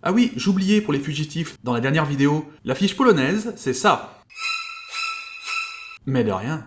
Ah oui, j'oubliais pour les fugitifs, dans la dernière vidéo, l'affiche polonaise, c'est ça. Mais de rien.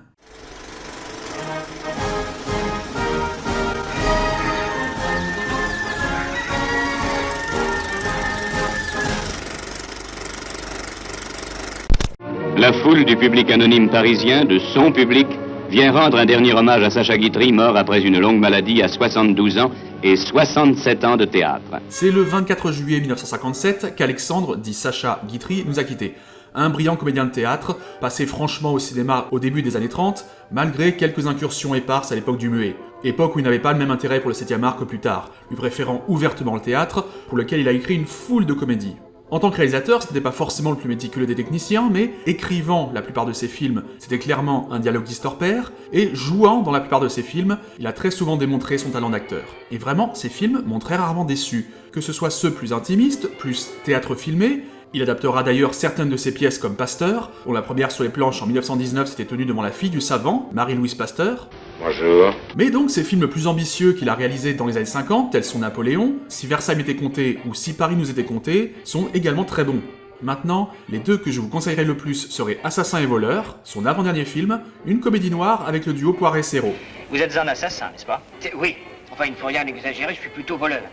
La foule du public anonyme parisien, de son public, vient rendre un dernier hommage à Sacha Guitry, mort après une longue maladie à 72 ans et 67 ans de théâtre. C'est le 24 juillet 1957 qu'Alexandre, dit Sacha Guitry, nous a quittés. Un brillant comédien de théâtre, passé franchement au cinéma au début des années 30, malgré quelques incursions éparses à l'époque du muet. Époque où il n'avait pas le même intérêt pour le 7e art que plus tard, lui préférant ouvertement le théâtre, pour lequel il a écrit une foule de comédies. En tant que réalisateur, ce n'était pas forcément le plus méticuleux des techniciens, mais écrivant la plupart de ses films, c'était clairement un dialoguiste père, et jouant dans la plupart de ses films, il a très souvent démontré son talent d'acteur. Et vraiment, ses films m'ont très rarement déçu, que ce soit ceux plus intimistes, plus théâtre filmé. Il adaptera d'ailleurs certaines de ses pièces comme Pasteur, dont la première sur les planches en 1919 s'était tenue devant la fille du savant, Marie-Louise Pasteur. Bonjour. Mais donc ses films plus ambitieux qu'il a réalisés dans les années 50, tels sont Napoléon, Si Versailles m'était compté ou Si Paris nous était compté, sont également très bons. Maintenant, les deux que je vous conseillerais le plus seraient Assassin et voleur, son avant-dernier film, une comédie noire avec le duo Poiret-Serrault. Vous êtes un assassin, n'est-ce pas? Oui, enfin il ne faut rien exagérer, je suis plutôt voleur.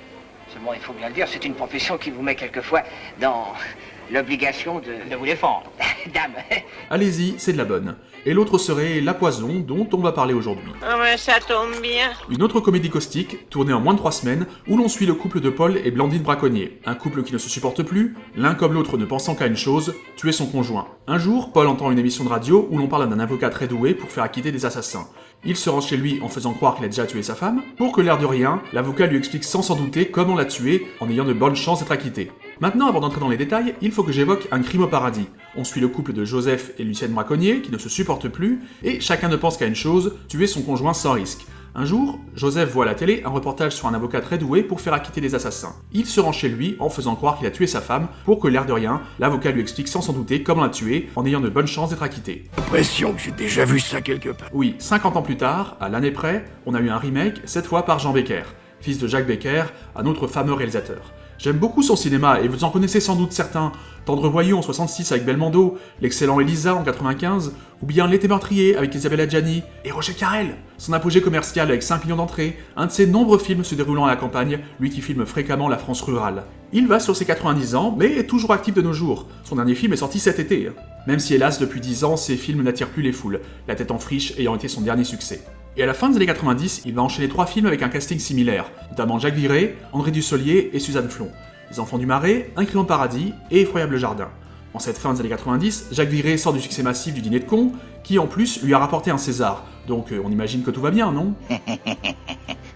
Seulement, il faut bien le dire, c'est une profession qui vous met quelquefois dans l'obligation De vous défendre. Dame. Allez-y, c'est de la bonne. Et l'autre serait La Poison, dont on va parler aujourd'hui. Ah mais ça tombe bien. Une autre comédie caustique, tournée en moins de 3 semaines, où l'on suit le couple de Paul et Blandine Braconnier. Un couple qui ne se supporte plus, l'un comme l'autre ne pensant qu'à une chose, tuer son conjoint. Un jour, Paul entend une émission de radio où l'on parle d'un avocat très doué pour faire acquitter des assassins. Il se rend chez lui en faisant croire qu'il a déjà tué sa femme, pour que l'air de rien, l'avocat lui explique sans s'en douter comment l'a tué, en ayant de bonnes chances d'être acquitté. Maintenant, avant d'entrer dans les détails, il faut que j'évoque Un crime au paradis. On suit le couple de Joseph et Lucienne Braconnier, qui ne se supportent plus, et chacun ne pense qu'à une chose, tuer son conjoint sans risque. Un jour, Joseph voit à la télé un reportage sur un avocat très doué pour faire acquitter des assassins. Il se rend chez lui en faisant croire qu'il a tué sa femme, pour que l'air de rien, l'avocat lui explique sans s'en douter comment l'a tué, en ayant de bonnes chances d'être acquitté. L'impression que j'ai déjà vu ça quelque part. Oui, 50 ans plus tard, à l'année près, on a eu un remake, cette fois par Jean Becker, fils de Jacques Becker, un autre fameux réalisateur. J'aime beaucoup son cinéma, et vous en connaissez sans doute certains. Tendre Voyou en 66 avec Belmondo, l'excellent Elisa en 95, ou bien L'été meurtrier avec Isabelle Adjani, et Roger Carrel. Son apogée commercial avec 5 millions d'entrées, un de ses nombreux films se déroulant à la campagne, lui qui filme fréquemment la France rurale. Il va sur ses 90 ans, mais est toujours actif de nos jours. Son dernier film est sorti cet été. Même si hélas, depuis 10 ans, ses films n'attirent plus les foules, La tête en friche ayant été son dernier succès. Et à la fin des années 90, il va enchaîner 3 films avec un casting similaire, notamment Jacques Viré, André Dussolier et Suzanne Flon. Les Enfants du Marais, Un crime au paradis et Effroyable jardin. En cette fin des années 90, Jacques Viré sort du succès massif du Dîner de cons, qui en plus lui a rapporté un César. Donc on imagine que tout va bien, non?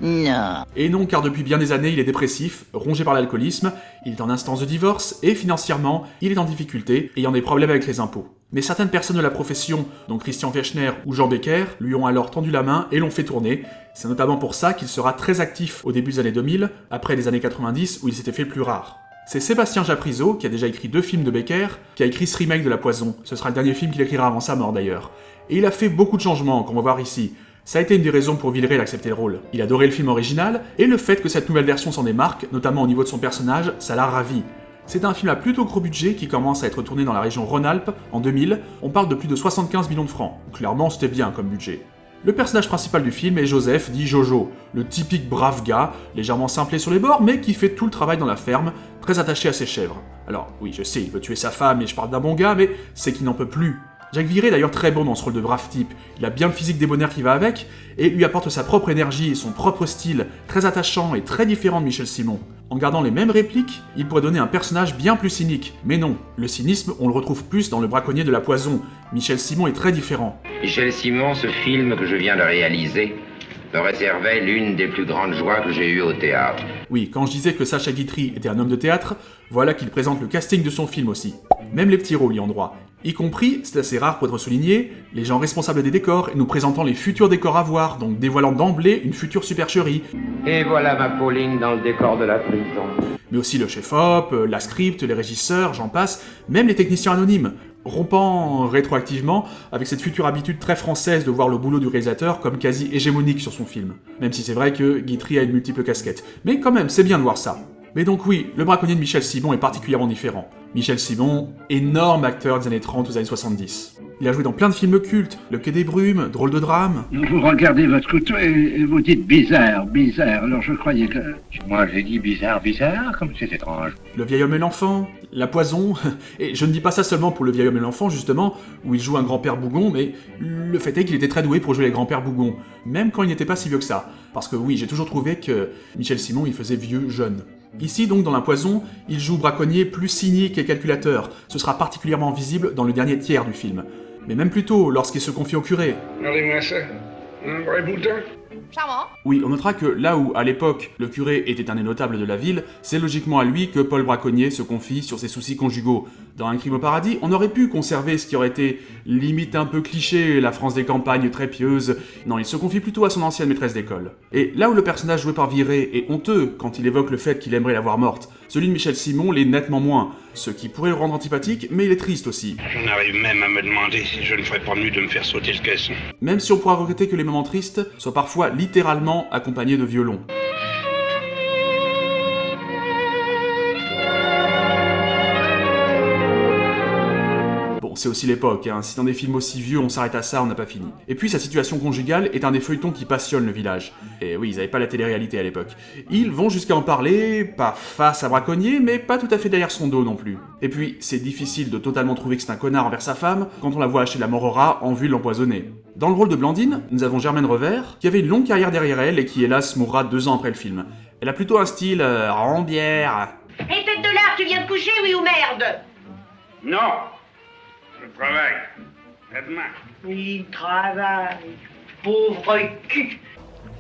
Non. Et non, car depuis bien des années, il est dépressif, rongé par l'alcoolisme, il est en instance de divorce, et financièrement, il est en difficulté, ayant des problèmes avec les impôts. Mais certaines personnes de la profession, dont Christian Fechner ou Jean Becker, lui ont alors tendu la main et l'ont fait tourner. C'est notamment pour ça qu'il sera très actif au début des années 2000, après les années 90 où il s'était fait plus rare. C'est Sébastien Japrisot, qui a déjà écrit 2 films de Becker, qui a écrit ce remake de La Poison. Ce sera le dernier film qu'il écrira avant sa mort d'ailleurs. Et il a fait beaucoup de changements, qu'on va voir ici. Ça a été une des raisons pour Villeray d'accepter le rôle. Il adorait le film original, et le fait que cette nouvelle version s'en démarque, notamment au niveau de son personnage, ça l'a ravi. C'est un film à plutôt gros budget qui commence à être tourné dans la région Rhône-Alpes en 2000, on parle de plus de 75 millions de francs. Clairement, c'était bien comme budget. Le personnage principal du film est Joseph, dit Jojo, le typique brave gars, légèrement simplé sur les bords, mais qui fait tout le travail dans la ferme, très attaché à ses chèvres. Alors, oui, je sais, il veut tuer sa femme et je parle d'un bon gars, mais c'est qu'il n'en peut plus. Jacques Viré est d'ailleurs très bon dans ce rôle de brave type, il a bien le physique débonnaire qui va avec, et lui apporte sa propre énergie et son propre style, très attachant et très différent de Michel Simon. En gardant les mêmes répliques, il pourrait donner un personnage bien plus cynique. Mais non, le cynisme, on le retrouve plus dans Le braconnier de la Poison. Michel Simon est très différent. Michel Simon, ce film que je viens de réaliser, me réservait l'une des plus grandes joies que j'ai eues au théâtre. Oui, quand je disais que Sacha Guitry était un homme de théâtre, voilà qu'il présente le casting de son film aussi. Même les petits rôles y ont droit. Y compris, c'est assez rare pour être souligné, les gens responsables des décors et nous présentant les futurs décors à voir, donc dévoilant d'emblée une future supercherie. Et voilà ma Pauline dans le décor de la prison. Mais aussi le chef-op, la script, les régisseurs, j'en passe, même les techniciens anonymes, rompant rétroactivement avec cette future habitude très française de voir le boulot du réalisateur comme quasi hégémonique sur son film. Même si c'est vrai que Guitry a une multiple casquette. Mais quand même, c'est bien de voir ça. Mais donc oui, le braconnier de Michel Simon est particulièrement différent. Michel Simon, énorme acteur des années 30 aux années 70. Il a joué dans plein de films cultes, Le Quai des Brumes, Drôle de drame. Vous regardez votre couteau et vous dites bizarre. Alors je croyais que... Moi j'ai dit bizarre, comme c'est étrange. Le vieil homme et l'enfant, La Poison, et je ne dis pas ça seulement pour Le vieil homme et l'enfant justement, où il joue un grand-père bougon, mais le fait est qu'il était très doué pour jouer les grands-pères bougons, même quand il n'était pas si vieux que ça. Parce que oui, j'ai toujours trouvé que Michel Simon, il faisait vieux jeune. Ici, donc, dans La Poison, il joue braconnier plus cynique et calculateur. Ce sera particulièrement visible dans le dernier tiers du film. Mais même plus tôt, lorsqu'il se confie au curé. Regardez-moi ça. Un vrai bouton. Charmant. Oui, on notera que là où, à l'époque, le curé était un des notables de la ville, c'est logiquement à lui que Paul Braconnier se confie sur ses soucis conjugaux. Dans Un crime au paradis, on aurait pu conserver ce qui aurait été limite un peu cliché, la France des campagnes très pieuse. Non, il se confie plutôt à son ancienne maîtresse d'école. Et là où le personnage joué par Viré est honteux quand il évoque le fait qu'il aimerait la voir morte, celui de Michel Simon l'est nettement moins, ce qui pourrait le rendre antipathique, mais il est triste aussi. J'en arrive même à me demander si je ne ferais pas mieux de me faire sauter le caisson. Même si on pourra regretter que les moments tristes soient parfois littéralement accompagnés de violons. C'est aussi l'époque, hein. Si dans des films aussi vieux on s'arrête à ça, on n'a pas fini. Et puis sa situation conjugale est un des feuilletons qui passionne le village. Et oui, ils avaient pas la télé-réalité à l'époque. Ils vont jusqu'à en parler, pas face à Braconnier, mais pas tout à fait derrière son dos non plus. Et puis, c'est difficile de totalement trouver que c'est un connard envers sa femme quand on la voit acheter la mort au rat en vue de l'empoisonner. Dans le rôle de Blandine, nous avons Germaine Revers, qui avait une longue carrière derrière elle et qui hélas mourra 2 ans après le film. Elle a plutôt un style en bière. Hé, tête de lard, tu viens de coucher, oui ou merde? Non. Je travaille. À demain. Il travaille. Pauvre cul.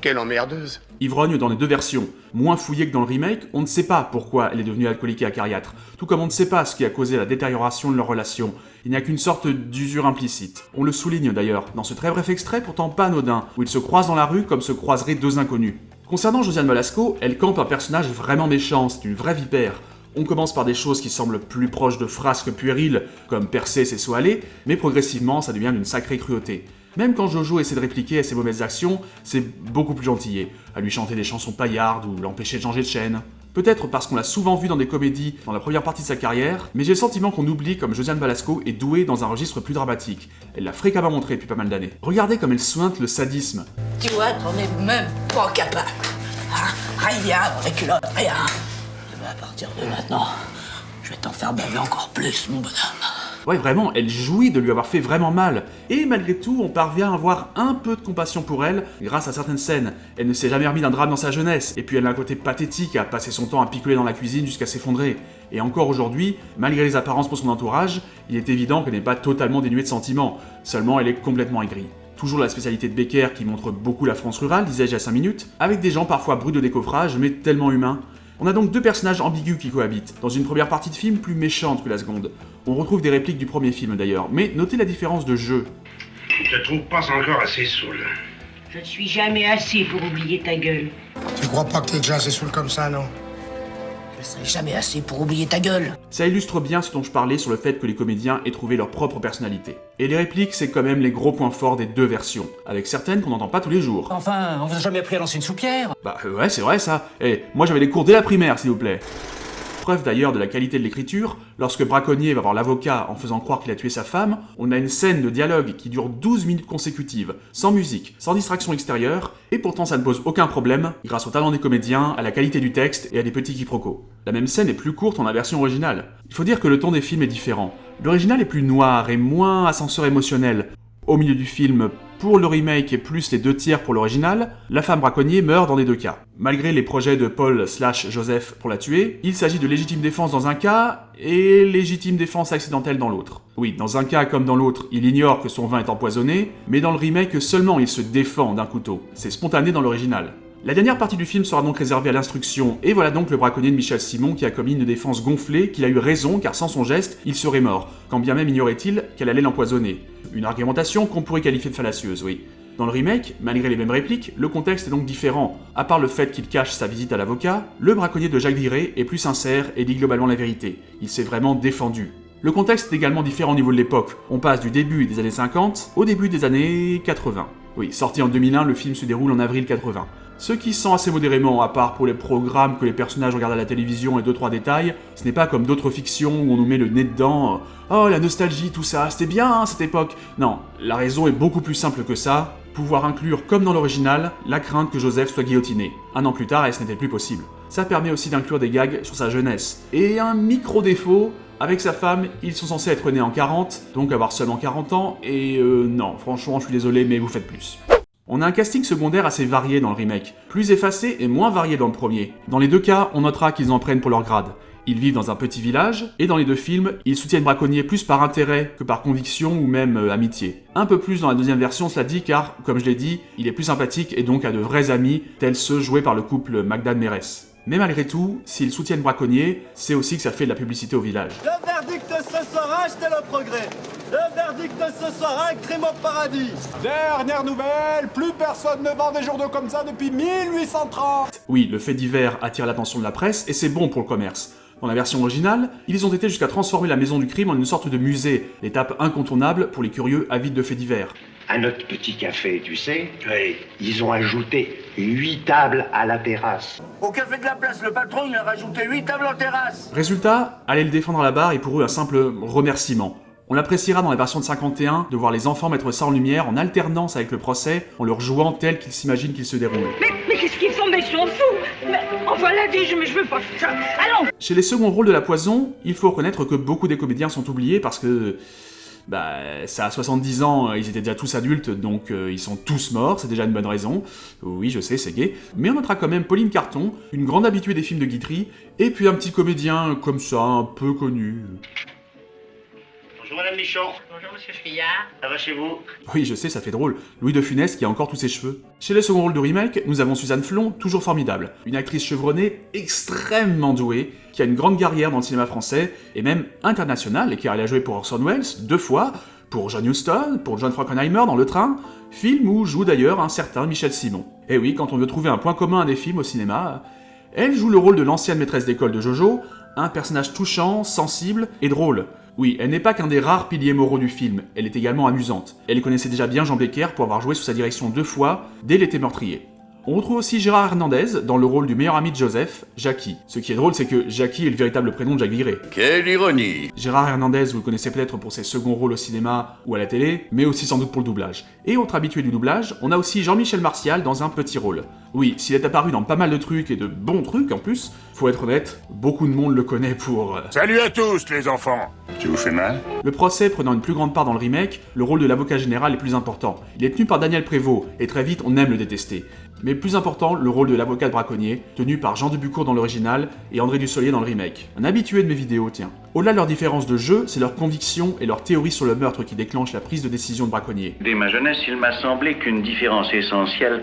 Quelle emmerdeuse. Ivrogne dans les 2 versions. Moins fouillée que dans le remake, on ne sait pas pourquoi elle est devenue alcoolique et acariâtre, tout comme on ne sait pas ce qui a causé la détérioration de leur relation. Il n'y a qu'une sorte d'usure implicite. On le souligne d'ailleurs, dans ce très bref extrait pourtant pas anodin, où ils se croisent dans la rue comme se croiseraient 2 inconnus. Concernant Josiane Balasco, elle campe un personnage vraiment méchant, c'est une vraie vipère. On commence par des choses qui semblent plus proches de frasques puériles, comme percer ses seaux allés, mais progressivement ça devient d'une sacrée cruauté. Même quand Jojo essaie de répliquer à ses mauvaises actions, c'est beaucoup plus gentillé, à lui chanter des chansons paillardes ou l'empêcher de changer de chaîne. Peut-être parce qu'on l'a souvent vu dans des comédies dans la première partie de sa carrière, mais j'ai le sentiment qu'on oublie comme Josiane Balasco est douée dans un registre plus dramatique. Elle l'a fréquemment montré depuis pas mal d'années. Regardez comme elle sointe le sadisme. Tu vois, t'en es même pas capable. Hein? Rien dans les culottes, rien. À partir de maintenant, je vais t'en faire baver encore plus, mon bonhomme. Ouais, vraiment, elle jouit de lui avoir fait vraiment mal. Et malgré tout, on parvient à avoir un peu de compassion pour elle grâce à certaines scènes. Elle ne s'est jamais remis d'un drame dans sa jeunesse, et puis elle a un côté pathétique à passer son temps à picoler dans la cuisine jusqu'à s'effondrer. Et encore aujourd'hui, malgré les apparences pour son entourage, il est évident qu'elle n'est pas totalement dénuée de sentiments, seulement elle est complètement aigrie. Toujours la spécialité de Becker qui montre beaucoup la France rurale, disais-je à 5 minutes, avec des gens parfois bruts de décoffrage, mais tellement humains. On a donc 2 personnages ambigus qui cohabitent, dans une première partie de film plus méchante que la seconde. On retrouve des répliques du premier film d'ailleurs, mais notez la différence de jeu. Je te trouve pas encore assez saoul. Je ne suis jamais assez pour oublier ta gueule. Tu crois pas que t'es déjà assez saoul comme ça, non? Je serai jamais assez pour oublier ta gueule. Ça illustre bien ce dont je parlais sur le fait que les comédiens aient trouvé leur propre personnalité. Et les répliques, c'est quand même les gros points forts des 2 versions, avec certaines qu'on n'entend pas tous les jours. Enfin, on vous a jamais appris à lancer une soupière? Bah ouais, c'est vrai ça. Eh, moi j'avais des cours dès la primaire, s'il vous plaît. Preuve d'ailleurs de la qualité de l'écriture, lorsque Braconnier va voir l'avocat en faisant croire qu'il a tué sa femme, on a une scène de dialogue qui dure 12 minutes consécutives, sans musique, sans distraction extérieure, et pourtant ça ne pose aucun problème, grâce au talent des comédiens, à la qualité du texte et à des petits quiproquos. La même scène est plus courte en la version originale. Il faut dire que le ton des films est différent. L'original est plus noir et moins ascenseur émotionnel. Au milieu du film, pour le remake et plus les 2 tiers pour l'original, la femme Braconnier meurt dans les 2 cas. Malgré les projets de Paul/Joseph pour la tuer, il s'agit de légitime défense dans un cas et légitime défense accidentelle dans l'autre. Oui, dans un cas comme dans l'autre, il ignore que son vin est empoisonné, mais dans le remake seulement il se défend d'un couteau. C'est spontané dans l'original. La dernière partie du film sera donc réservée à l'instruction, et voilà donc le braconnier de Michel Simon qui a commis une défense gonflée, qu'il a eu raison car sans son geste, il serait mort, quand bien même ignorait-il qu'elle allait l'empoisonner. Une argumentation qu'on pourrait qualifier de fallacieuse, oui. Dans le remake, malgré les mêmes répliques, le contexte est donc différent. À part le fait qu'il cache sa visite à l'avocat, le braconnier de Jacques Viré est plus sincère et dit globalement la vérité. Il s'est vraiment défendu. Le contexte est également différent au niveau de l'époque. On passe du début des années 50 au début des années 80. Oui, sorti en 2001, le film se déroule en avril 80. Ce qui sent assez modérément, à part pour les programmes que les personnages regardent à la télévision et 2-3 détails, ce n'est pas comme d'autres fictions où on nous met le nez dedans, oh la nostalgie, tout ça, c'était bien hein, cette époque. Non, la raison est beaucoup plus simple que ça, pouvoir inclure, comme dans l'original, la crainte que Joseph soit guillotiné. Un an plus tard, et ce n'était plus possible. Ça permet aussi d'inclure des gags sur sa jeunesse. Et un micro-défaut, avec sa femme, ils sont censés être nés en 40, donc avoir seulement 40 ans, et non, franchement, je suis désolé, mais vous faites plus. On a un casting secondaire assez varié dans le remake, plus effacé et moins varié dans le premier. Dans les deux cas, on notera qu'ils en prennent pour leur grade. Ils vivent dans un petit village, et dans les deux films, ils soutiennent Braconnier plus par intérêt que par conviction ou même amitié. Un peu plus dans la deuxième version, cela dit, car, comme je l'ai dit, il est plus sympathique et donc a de vrais amis, tels ceux joués par le couple McDan-Mérès. Mais malgré tout, s'ils soutiennent Braconnier, c'est aussi que ça fait de la publicité au village. Le verdict ce soir, achetez le progrès. Le verdict ce soir, un crime au paradis. Dernière nouvelle, plus personne ne vend des journaux comme ça depuis 1830. Oui, le fait divers attire l'attention de la presse et c'est bon pour le commerce. Dans la version originale, ils ont été jusqu'à transformer la maison du crime en une sorte de musée, l'étape incontournable pour les curieux avides de faits divers. À notre petit café, tu sais, ils ont ajouté 8 tables à la terrasse. Au café de la place, le patron, il a rajouté 8 tables en terrasse. Résultat, aller le défendre à la barre est pour eux un simple remerciement. On l'appréciera dans la version de 51 de voir les enfants mettre ça en lumière en alternance avec le procès, en leur jouant tel qu'ils s'imaginent qu'il se déroule. Mais qu'est-ce qu'ils font? Mais ils sont fous! Mais enfin là, mais je veux pas ça. Allons! Chez les seconds rôles de la Poison, il faut reconnaître que beaucoup des comédiens sont oubliés parce que... ça a 70 ans, ils étaient déjà tous adultes, donc ils sont tous morts, c'est déjà une bonne raison. Oui, je sais, c'est gay. Mais on notera quand même Pauline Carton, une grande habituée des films de Guitry, et puis un petit comédien comme ça, un peu connu. Bonjour Madame Michon. Bonjour Monsieur Fillard. Ça va chez vous? Oui, je sais, ça fait drôle. Louis de Funès qui a encore tous ses cheveux. Chez les seconds rôles de remake, nous avons Suzanne Flon, toujours formidable. Une actrice chevronnée, extrêmement douée, qui a une grande carrière dans le cinéma français, et même international, car elle a joué pour Orson Welles 2 fois, pour John Huston, pour John Frankenheimer dans Le Train, film où joue d'ailleurs un certain Michel Simon. Et oui, quand on veut trouver un point commun à des films au cinéma, elle joue le rôle de l'ancienne maîtresse d'école de Jojo, un personnage touchant, sensible et drôle. Oui, elle n'est pas qu'un des rares piliers moraux du film, elle est également amusante. Elle connaissait déjà bien Jean Becker pour avoir joué sous sa direction 2 fois, dès L'été meurtrier. On retrouve aussi Gérard Hernandez dans le rôle du meilleur ami de Joseph, Jackie. Ce qui est drôle, c'est que Jackie est le véritable prénom de Jacques Viré. Quelle ironie! Gérard Hernandez, vous le connaissez peut-être pour ses seconds rôles au cinéma ou à la télé, mais aussi sans doute pour le doublage. Et autre habitué du doublage, on a aussi Jean-Michel Martial dans un petit rôle. Oui, s'il est apparu dans pas mal de trucs et de bons trucs en plus, faut être honnête, beaucoup de monde le connaît pour... Salut à tous les enfants! Tu vous fais mal? Le procès prenant une plus grande part dans le remake, le rôle de l'avocat général est plus important. Il est tenu par Daniel Prévost, et très vite on aime le détester. Mais plus important, le rôle de l'avocat de Braconnier, tenu par Jean Dubucourt dans l'original et André Dussolier dans le remake. Un habitué de mes vidéos, tiens. Au-delà de leurs différences de jeu, c'est leur conviction et leur théorie sur le meurtre qui déclenchent la prise de décision de Braconnier. Dès ma jeunesse, il m'a semblé qu'une différence essentielle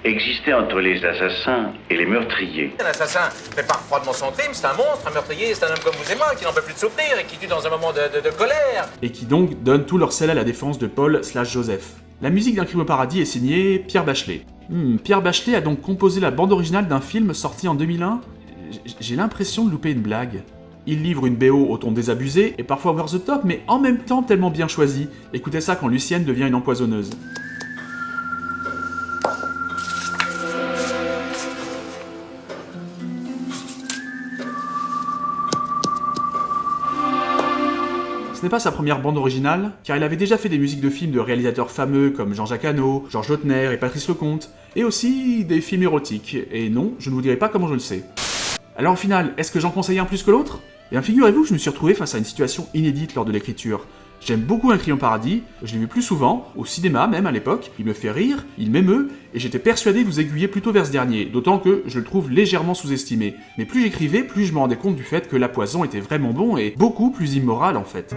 existait entre les assassins et les meurtriers. Un assassin prépare froidement son crime, c'est un monstre, un meurtrier, c'est un homme comme vous et moi qui n'en peut plus de souffrir et qui tue dans un moment de colère. Et qui donc donne tout leur sel à la défense de Paul/Joseph. La musique d'Un crime au paradis est signée Pierre Bachelet. Pierre Bachelet a donc composé la bande originale d'un film sorti en 2001. J'ai l'impression de louper une blague. Il livre une BO au ton désabusé et parfois over the top, mais en même temps tellement bien choisi. Écoutez ça quand Lucienne devient une empoisonneuse. Ce n'est pas sa première bande originale, car il avait déjà fait des musiques de films de réalisateurs fameux comme Jean-Jacques Hano, Georges Lautner et Patrice Lecomte, et aussi des films érotiques, et non, je ne vous dirai pas comment je le sais. Alors au final, est-ce que j'en conseille un plus que l'autre? Eh bien figurez-vous que je me suis retrouvé face à une situation inédite lors de l'écriture. J'aime beaucoup Un crime au paradis, je l'ai vu plus souvent, au cinéma même à l'époque, il me fait rire, il m'émeut, et j'étais persuadé de vous aiguiller plutôt vers ce dernier, d'autant que je le trouve légèrement sous-estimé. Mais plus j'écrivais, plus je me rendais compte du fait que La Poison était vraiment bon et beaucoup plus immoral en fait.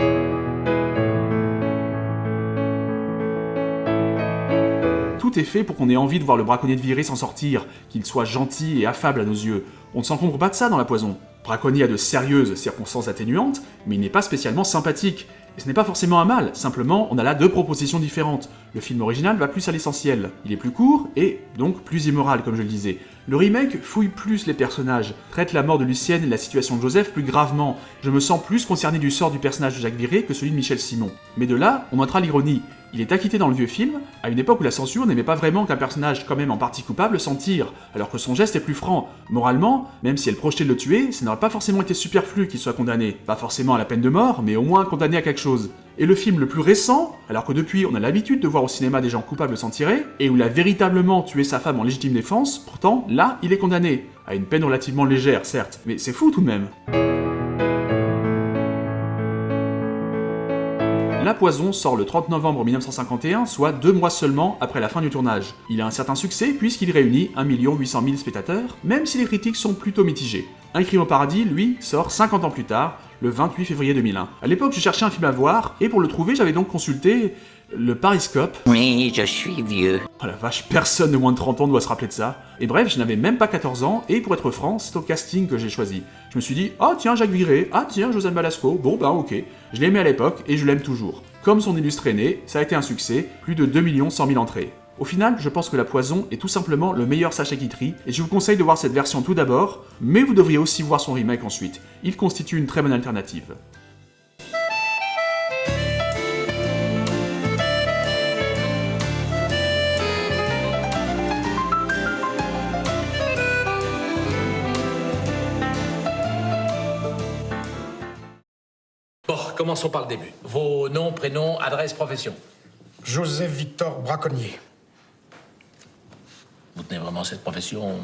Tout est fait pour qu'on ait envie de voir le braconnier de Viré s'en sortir, qu'il soit gentil et affable à nos yeux. On ne s'encombre pas de ça dans La Poison. Braconnier a de sérieuses circonstances atténuantes, mais il n'est pas spécialement sympathique. Et ce n'est pas forcément un mal, simplement on a là deux propositions différentes. Le film original va plus à l'essentiel, il est plus court et donc plus immoral comme je le disais. Le remake fouille plus les personnages, traite la mort de Lucienne et la situation de Joseph plus gravement. Je me sens plus concerné du sort du personnage de Jacques Viré que celui de Michel Simon. Mais de là, on notera l'ironie. Il est acquitté dans le vieux film, à une époque où la censure n'aimait pas vraiment qu'un personnage quand même en partie coupable s'en tire, alors que son geste est plus franc. Moralement, même si elle projetait de le tuer, ça n'aurait pas forcément été superflu qu'il soit condamné. Pas forcément à la peine de mort, mais au moins condamné à quelque chose. Et le film le plus récent, alors que depuis on a l'habitude de voir au cinéma des gens coupables s'en tirer, et où il a véritablement tué sa femme en légitime défense, pourtant, là, il est condamné. À une peine relativement légère, certes, mais c'est fou tout de même. La Poison sort le 30 novembre 1951, soit 2 mois seulement après la fin du tournage. Il a un certain succès puisqu'il réunit 1 800 000 spectateurs, même si les critiques sont plutôt mitigées. Un Crime au paradis, lui, sort 50 ans plus tard, le 28 février 2001. À l'époque, je cherchais un film à voir, et pour le trouver, j'avais donc consulté le Pariscope. Oui, je suis vieux. Oh la vache, personne de moins de 30 ans doit se rappeler de ça. Et bref, je n'avais même pas 14 ans, et pour être franc, c'est au casting que j'ai choisi. Je me suis dit, oh tiens, Jacques Viré, ah tiens, Josiane Balasco, bon bah ok. Je l'aimais à l'époque, et je l'aime toujours. Comme son illustre aîné, ça a été un succès, plus de 2 100 000 entrées. Au final, je pense que La Poison est tout simplement le meilleur Sacha Guitry, et je vous conseille de voir cette version tout d'abord, mais vous devriez aussi voir son remake ensuite. Il constitue une très bonne alternative. Bon, commençons par le début. Vos noms, prénoms, adresse, profession. Joseph Victor Braconnier. Vous tenez vraiment cette profession?